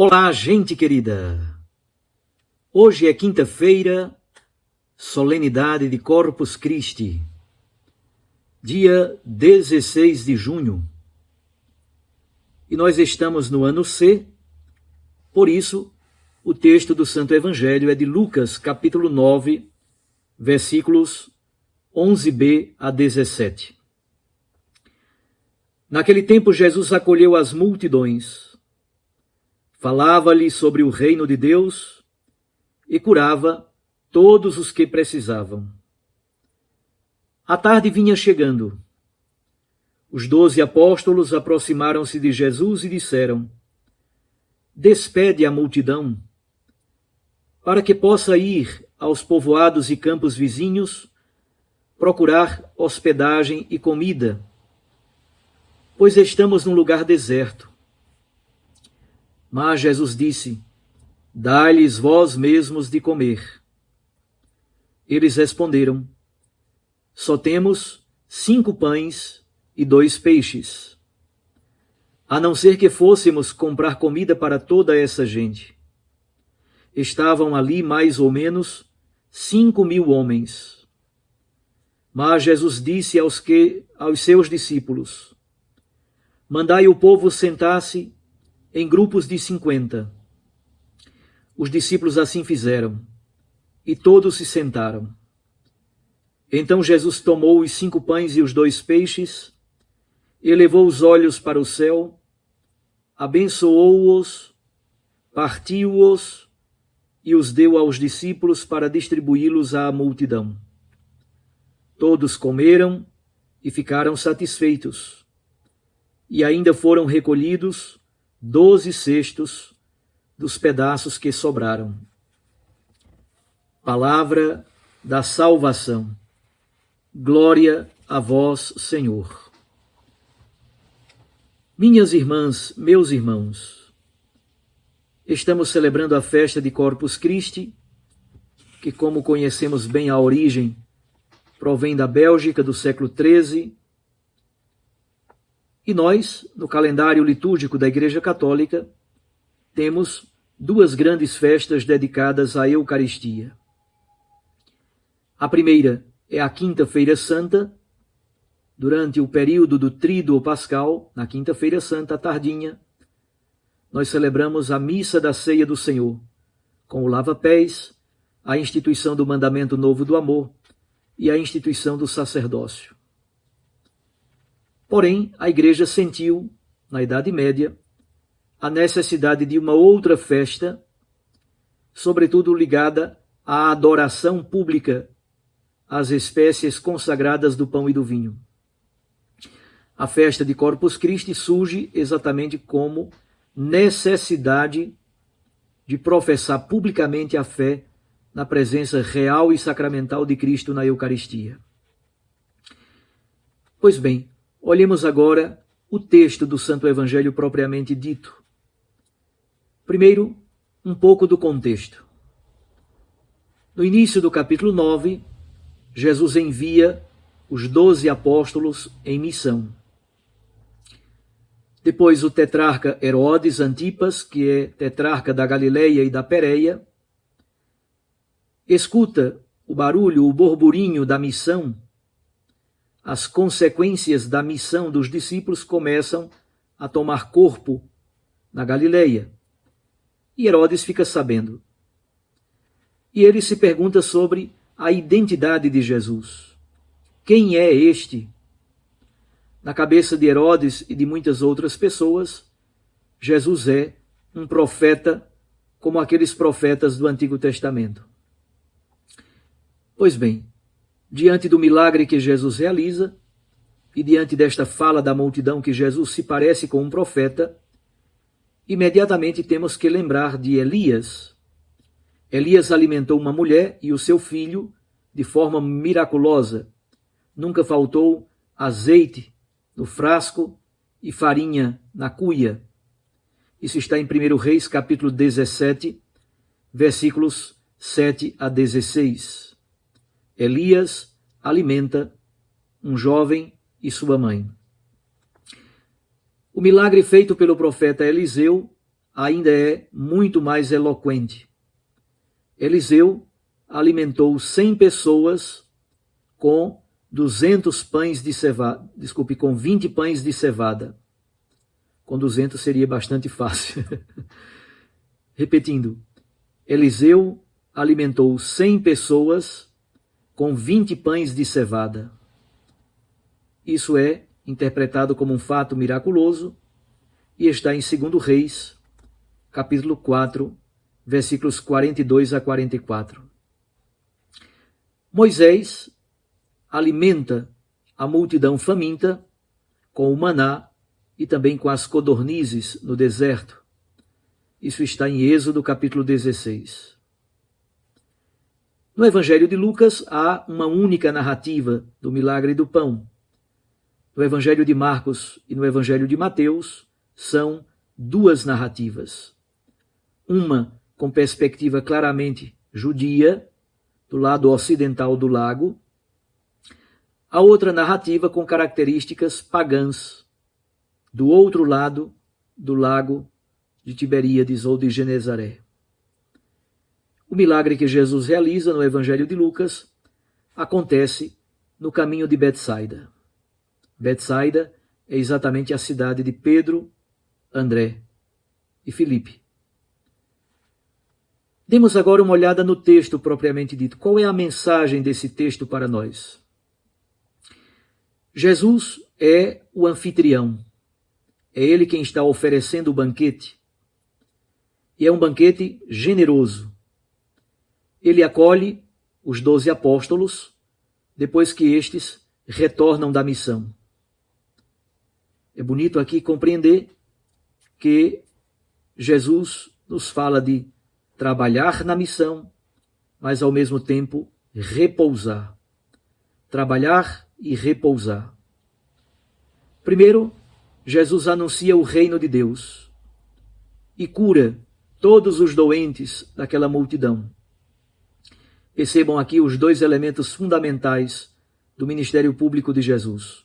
Olá, gente querida! Hoje é quinta-feira, solenidade de Corpus Christi, dia 16 de junho. E nós estamos no ano C, por isso o texto do Santo Evangelho é de Lucas, capítulo 9, versículos 11b a 17. Naquele tempo Jesus acolheu as multidões, falava-lhe sobre o reino de Deus e curava todos os que precisavam. A tarde vinha chegando. Os 12 apóstolos aproximaram-se de Jesus e disseram: Despede a multidão, para que possa ir aos povoados e campos vizinhos procurar hospedagem e comida, pois estamos num lugar deserto. Mas Jesus disse: Dai-lhes vós mesmos de comer. Eles responderam: Só temos 5 pães e 2 peixes. A não ser que fôssemos comprar comida para toda essa gente. Estavam ali mais ou menos 5.000 homens. Mas Jesus disse aos seus discípulos: Mandai o povo sentar-se em grupos de 50. Os discípulos assim fizeram, e todos se sentaram. Então Jesus tomou os 5 pães e os 2 peixes, elevou os olhos para o céu, abençoou-os, partiu-os e os deu aos discípulos para distribuí-los à multidão. Todos comeram e ficaram satisfeitos, e ainda foram recolhidos 12 cestos dos pedaços que sobraram. Palavra da salvação. Glória a vós, Senhor. Minhas irmãs, meus irmãos, estamos celebrando a festa de Corpus Christi, que, como conhecemos bem a origem, provém da Bélgica do século XIII. E nós, no calendário litúrgico da Igreja Católica, temos 2 grandes festas dedicadas à Eucaristia. A primeira é a Quinta-feira Santa, durante o período do Tríduo Pascal, na Quinta-feira Santa, à tardinha, nós celebramos a Missa da Ceia do Senhor, com o lava-pés, a instituição do Mandamento Novo do Amor e a instituição do sacerdócio. Porém, a Igreja sentiu, na Idade Média, a necessidade de uma outra festa, sobretudo ligada à adoração pública às espécies consagradas do pão e do vinho. A festa de Corpus Christi surge exatamente como necessidade de professar publicamente a fé na presença real e sacramental de Cristo na Eucaristia. Pois bem, olhemos agora o texto do Santo Evangelho propriamente dito. Primeiro, um pouco do contexto. No início do capítulo 9, Jesus envia os 12 apóstolos em missão. Depois o tetrarca Herodes Antipas, que é tetrarca da Galileia e da Pérea, escuta o barulho, o burburinho da missão. As consequências da missão dos discípulos começam a tomar corpo na Galileia. E Herodes fica sabendo. E ele se pergunta sobre a identidade de Jesus. Quem é este? Na cabeça de Herodes e de muitas outras pessoas, Jesus é um profeta como aqueles profetas do Antigo Testamento. Pois bem, diante do milagre que Jesus realiza e diante desta fala da multidão que Jesus se parece com um profeta, imediatamente temos que lembrar de Elias. Elias alimentou uma mulher e o seu filho de forma miraculosa. Nunca faltou azeite no frasco e farinha na cuia. Isso está em 1 Reis, capítulo 17, versículos 7 a 16. Elias alimenta um jovem e sua mãe. O milagre feito pelo profeta Eliseu ainda é muito mais eloquente. Eliseu alimentou 100 pessoas com 200 pães de cevada, com 20 pães de cevada. Com 200 seria bastante fácil. Repetindo, Eliseu alimentou 100 pessoas com 20 pães de cevada. Isso é interpretado como um fato miraculoso e está em 2 Reis, capítulo 4, versículos 42 a 44. Moisés alimenta a multidão faminta com o maná e também com as codornizes no deserto. Isso está em Êxodo, capítulo 16. No Evangelho de Lucas, há uma única narrativa do milagre do pão. No Evangelho de Marcos e no Evangelho de Mateus, são duas narrativas. Uma com perspectiva claramente judia, do lado ocidental do lago. A outra narrativa com características pagãs, do outro lado do lago de Tiberíades ou de Genezaré. O milagre que Jesus realiza no Evangelho de Lucas acontece no caminho de Betsaida. Betsaida é exatamente a cidade de Pedro, André e Filipe. Demos agora uma olhada no texto propriamente dito. Qual é a mensagem desse texto para nós? Jesus é o anfitrião. É ele quem está oferecendo o banquete. E é um banquete generoso. Ele acolhe os 12 apóstolos depois que estes retornam da missão. É bonito aqui compreender que Jesus nos fala de trabalhar na missão, mas ao mesmo tempo repousar. Trabalhar e repousar. Primeiro, Jesus anuncia o reino de Deus e cura todos os doentes daquela multidão. Percebam aqui os dois elementos fundamentais do ministério público de Jesus: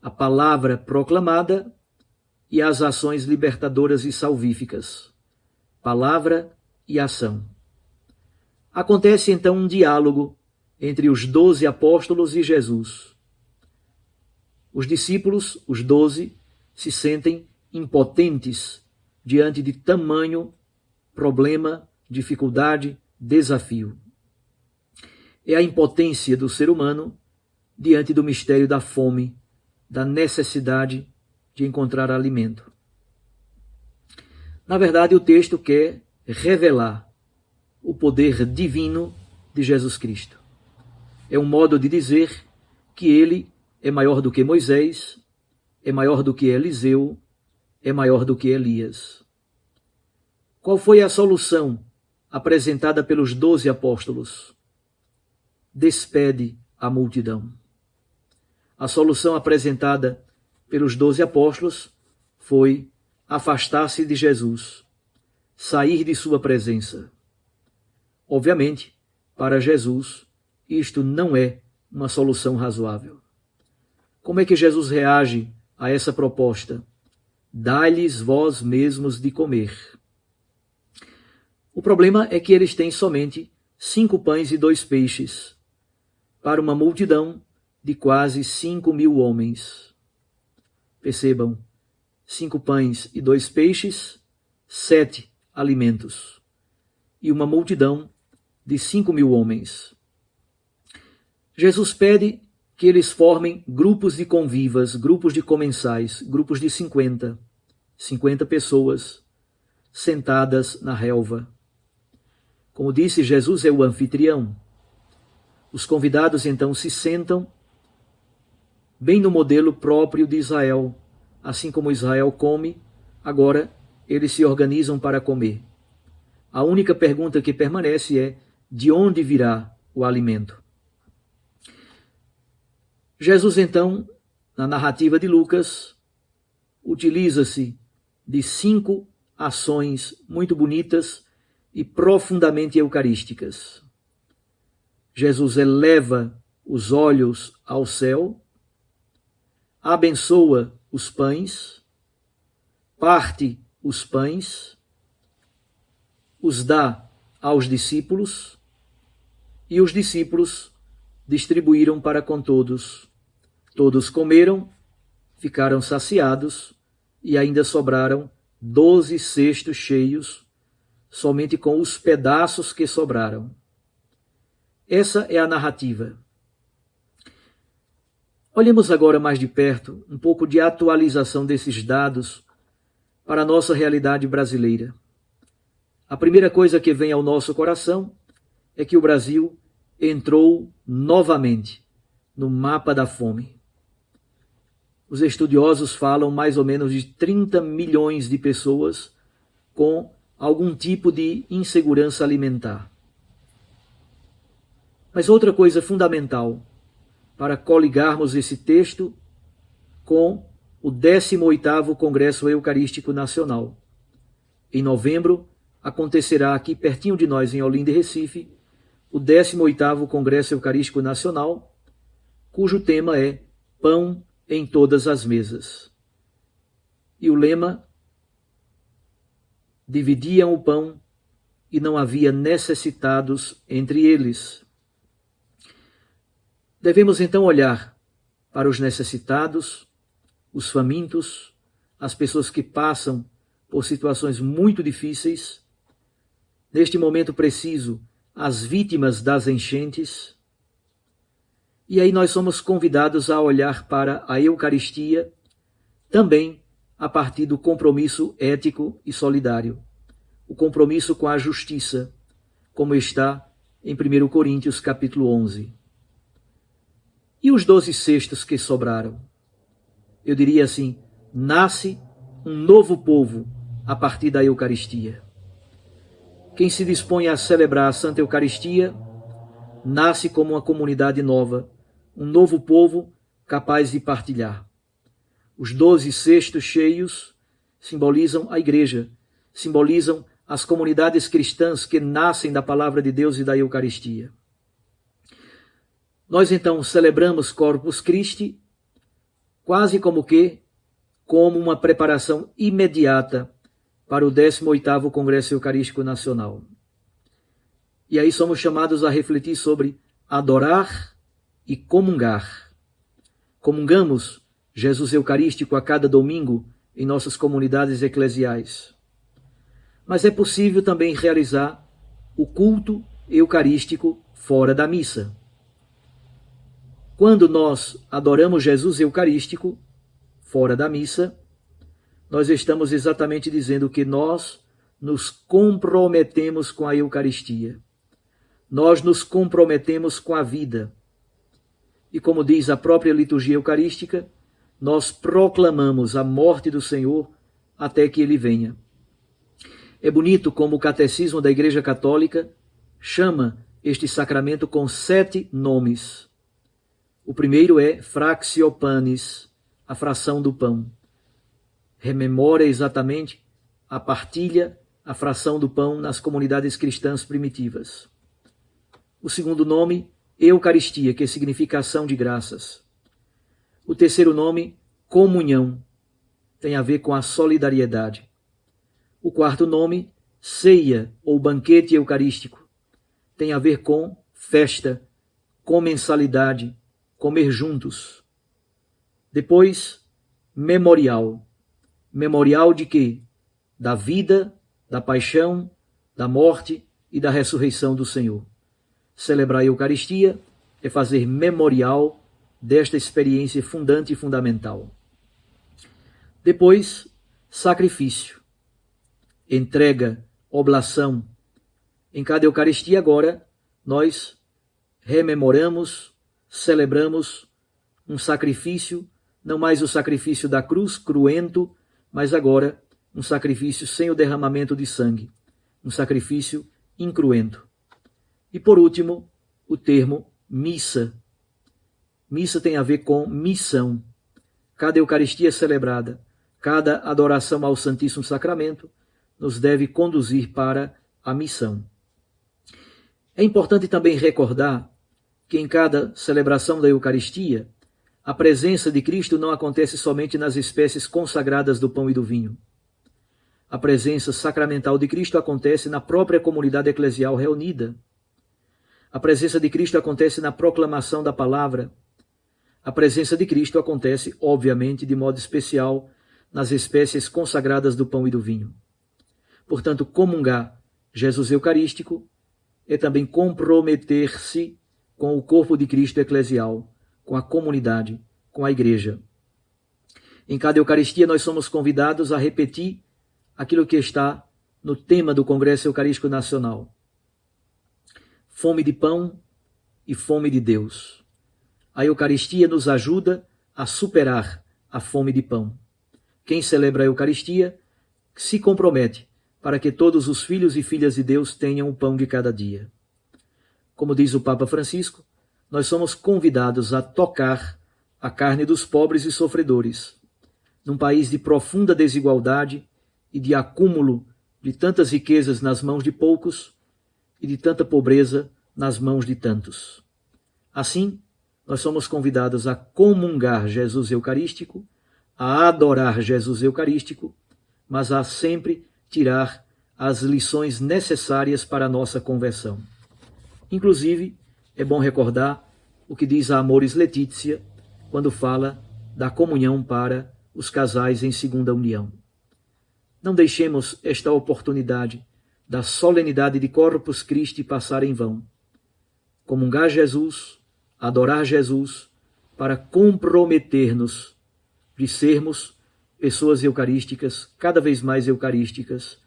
a palavra proclamada e as ações libertadoras e salvíficas. Palavra e ação. Acontece então um diálogo entre os 12 apóstolos e Jesus. Os discípulos, os 12, se sentem impotentes diante de tamanho problema, dificuldade, desafio. É a impotência do ser humano diante do mistério da fome, da necessidade de encontrar alimento. Na verdade, o texto quer revelar o poder divino de Jesus Cristo. É um modo de dizer que ele é maior do que Moisés, é maior do que Eliseu, é maior do que Elias. Qual foi a solução apresentada pelos 12 apóstolos? Despede a multidão. A solução apresentada pelos 12 apóstolos foi afastar-se de Jesus, sair de sua presença. Obviamente, para Jesus, isto não é uma solução razoável. Como é que Jesus reage a essa proposta? Dai-lhes vós mesmos de comer. O problema é que eles têm somente 5 pães e 2 peixes, para uma multidão de quase 5.000 homens. Percebam, 5 pães e 2 peixes, 7 alimentos, e uma multidão de 5.000 homens. Jesus pede que eles formem grupos de convivas, grupos de comensais, grupos de 50 pessoas sentadas na relva. Como disse, Jesus é o anfitrião. Os convidados então se sentam bem no modelo próprio de Israel. Assim como Israel come, agora eles se organizam para comer. A única pergunta que permanece é: de onde virá o alimento? Jesus, então, na narrativa de Lucas, utiliza-se de 5 ações muito bonitas e profundamente eucarísticas. Jesus eleva os olhos ao céu, abençoa os pães, parte os pães os dá aos discípulos, e os discípulos distribuíram para com todos. Todos comeram, ficaram saciados, e ainda sobraram 12 cestos cheios, somente com os pedaços que sobraram. Essa é a narrativa. Olhemos agora mais de perto um pouco de atualização desses dados para a nossa realidade brasileira. A primeira coisa que vem ao nosso coração é que o Brasil entrou novamente no mapa da fome. Os estudiosos falam mais ou menos de 30 milhões de pessoas com algum tipo de insegurança alimentar. Mas outra coisa fundamental para coligarmos esse texto com o 18º Congresso Eucarístico Nacional. Em novembro, acontecerá aqui pertinho de nós, em Olinda e Recife, o 18º Congresso Eucarístico Nacional, cujo tema é Pão em Todas as Mesas. E o lema: dividiam o pão e não havia necessitados entre eles. Devemos então olhar para os necessitados, os famintos, as pessoas que passam por situações muito difíceis, neste momento preciso, as vítimas das enchentes. E aí nós somos convidados a olhar para a Eucaristia também a partir do compromisso ético e solidário, o compromisso com a justiça, como está em 1 Coríntios capítulo 11. E os 12 cestos que sobraram? Eu diria assim, nasce um novo povo a partir da Eucaristia. Quem se dispõe a celebrar a Santa Eucaristia nasce como uma comunidade nova, um novo povo capaz de partilhar. Os 12 cestos cheios simbolizam a Igreja, simbolizam as comunidades cristãs que nascem da Palavra de Deus e da Eucaristia. Nós então celebramos Corpus Christi quase como uma preparação imediata para o 18º Congresso Eucarístico Nacional. E aí somos chamados a refletir sobre adorar e comungar. Comungamos Jesus Eucarístico a cada domingo em nossas comunidades eclesiais. Mas é possível também realizar o culto eucarístico fora da missa. Quando nós adoramos Jesus Eucarístico fora da missa, nós estamos exatamente dizendo que nós nos comprometemos com a Eucaristia. Nós nos comprometemos com a vida. E como diz a própria liturgia eucarística, nós proclamamos a morte do Senhor até que Ele venha. É bonito como o Catecismo da Igreja Católica chama este sacramento com 7 nomes. O primeiro é Fractio Panis, a fração do pão. Rememora exatamente a partilha, a fração do pão nas comunidades cristãs primitivas. O segundo nome, Eucaristia, que significa ação de graças. O terceiro nome, comunhão, tem a ver com a solidariedade. O quarto nome, ceia ou banquete eucarístico, tem a ver com festa, comensalidade, comer juntos. Depois, memorial. Memorial de quê? Da vida, da paixão, da morte e da ressurreição do Senhor. Celebrar a Eucaristia é fazer memorial desta experiência fundante e fundamental. Depois, sacrifício, entrega, oblação. Em cada Eucaristia agora, nós rememoramos, celebramos um sacrifício, não mais o sacrifício da cruz, cruento, mas agora um sacrifício sem o derramamento de sangue, um sacrifício incruento. E por último, o termo missa. Missa tem a ver com missão. Cada Eucaristia celebrada, cada adoração ao Santíssimo Sacramento nos deve conduzir para a missão. É importante também recordar que em cada celebração da Eucaristia, a presença de Cristo não acontece somente nas espécies consagradas do pão e do vinho. A presença sacramental de Cristo acontece na própria comunidade eclesial reunida. A presença de Cristo acontece na proclamação da palavra. A presença de Cristo acontece, obviamente, de modo especial, nas espécies consagradas do pão e do vinho. Portanto, comungar Jesus Eucarístico é também comprometer-se com o corpo de Cristo eclesial, com a comunidade, com a igreja. Em cada Eucaristia nós somos convidados a repetir aquilo que está no tema do Congresso Eucarístico Nacional. Fome de pão e fome de Deus. A Eucaristia nos ajuda a superar a fome de pão. Quem celebra a Eucaristia se compromete para que todos os filhos e filhas de Deus tenham o pão de cada dia. Como diz o Papa Francisco, nós somos convidados a tocar a carne dos pobres e sofredores, num país de profunda desigualdade e de acúmulo de tantas riquezas nas mãos de poucos e de tanta pobreza nas mãos de tantos. Assim, nós somos convidados a comungar Jesus Eucarístico, a adorar Jesus Eucarístico, mas a sempre tirar as lições necessárias para a nossa conversão. Inclusive, é bom recordar o que diz a Amoris Laetitia quando fala da comunhão para os casais em segunda união. Não deixemos esta oportunidade da solenidade de Corpus Christi passar em vão. Comungar Jesus, adorar Jesus, para comprometer-nos de sermos pessoas eucarísticas, cada vez mais eucarísticas,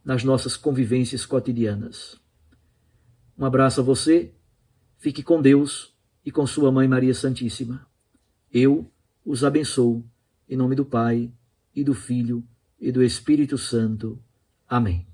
nas nossas convivências cotidianas. Um abraço a você, fique com Deus e com sua Mãe Maria Santíssima. Eu os abençoo, em nome do Pai, e do Filho, e do Espírito Santo. Amém.